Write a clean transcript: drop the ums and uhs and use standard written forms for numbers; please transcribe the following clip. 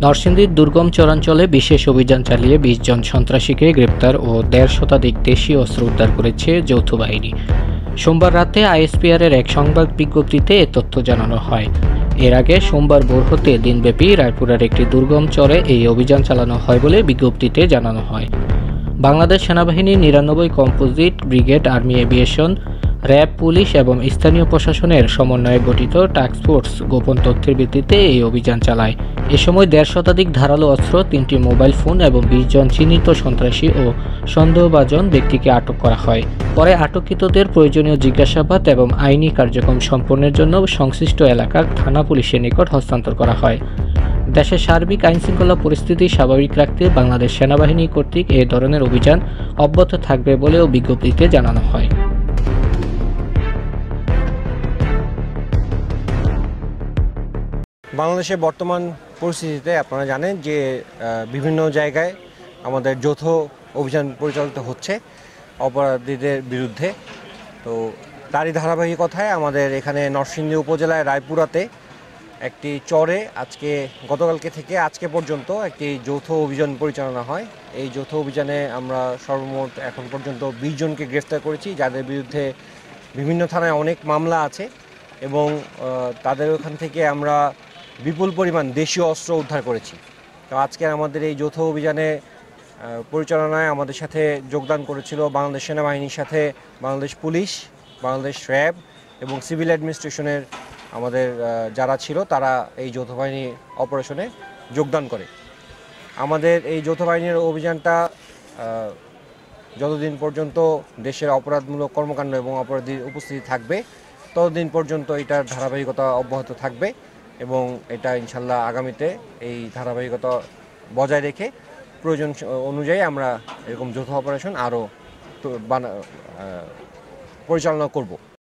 নরসিংদীর দুর্গম চরাঞ্চলে বিশেষ অভিযান চালিয়ে ২০ জন সন্ত্রাসীকে গ্রেপ্তার ও ১৫০ শতাধিক দেশীয় অস্ত্র উদ্ধার করেছে যৌথ বাহিনী। সোমবার রাতে আইএসপিআরের এক সংবাদ বিজ্ঞপ্তিতে এ তথ্য জানানো হয়। এর আগে সোমবার ভোর হতে দিনব্যাপী রায়পুরার একটি দুর্গম চরে এই অভিযান চালানো হয় বলে বিজ্ঞপ্তিতে জানানো হয়। বাংলাদেশ সেনাবাহিনীর ৯৯ composite brigade, army aviation, RAB, police এবং স্থানীয় প্রশাসনের সমন্বয়ে গঠিত টাস্কফোর্স গোপন তথ্যের ভিত্তিতে এই অভিযান চালায়। এ সময় ১৫০ শতাধিক ধারালো অস্ত্র, ৩টি মোবাইল ফোন এবং ২০ জন চিহ্নিত সন্ত্রাসী ও সন্দেহভাজন ব্যক্তিকে আটক করা হয়। পরে আটককৃতদের প্রয়োজনীয় জিজ্ঞাসাবাদ এবং আইনি কার্যক্রম সম্পন্নের জন্য সংশ্লিষ্ট এলাকার থানা পুলিশের নিকট হস্তান্তর করা হয়। দেশের সার্বিক আইনশৃঙ্খলা পরিস্থিতি স্বাভাবিক রাখতে বাংলাদেশ সেনাবাহিনী কর্তৃক এ ধরনের অভিযান অব্যাহত থাকবে বলেও বিজ্ঞপ্তিতে জানানো হয়। বাংলাদেশের বর্তমান পরিস্থিতিতে আপনারা জানেন যে বিভিন্ন জায়গায় আমাদের যৌথ অভিযান পরিচালিত হচ্ছে অপরাধীদের বিরুদ্ধে। তো তারই ধারাবাহিকতায় আমাদের এখানে নরসিংদী উপজেলায় রায়পুরাতে একটি চরে গতকালকে থেকে আজকে পর্যন্ত একটি যৌথ অভিযান পরিচালনা হয়। এই যৌথ অভিযানে আমরা সর্বমোট এখন পর্যন্ত ২০ জনকে গ্রেফতার করেছি, যাদের বিরুদ্ধে বিভিন্ন থানায় অনেক মামলা আছে এবং তাদের ওখান থেকে আমরা বিপুল পরিমাণ দেশীয় অস্ত্র উদ্ধার করেছি। তো আজকের আমাদের এই যৌথ অভিযানে পরিচালনায় আমাদের সাথে যোগদান করেছিল বাংলাদেশ সেনাবাহিনীর সাথে বাংলাদেশ পুলিশ, বাংলাদেশ র্যাব এবং সিভিল অ্যাডমিনিস্ট্রেশনের আমাদের যারা ছিল তারা এই যৌথ বাহিনী অপারেশনে যোগদান করে। আমাদের এই যৌথ বাহিনীর অভিযানটা যতদিন পর্যন্ত দেশের অপরাধমূলক কর্মকাণ্ড এবং অপরাধীর উপস্থিতি থাকবে ততদিন পর্যন্ত এটার ধারাবাহিকতা অব্যাহত থাকবে এবং এটা ইনশাল্লাহ আগামীতে এই ধারাবাহিকতা বজায় রেখে প্রয়োজন অনুযায়ী আমরা এরকম যৌথ অপারেশন আরও পরিচালনা করব।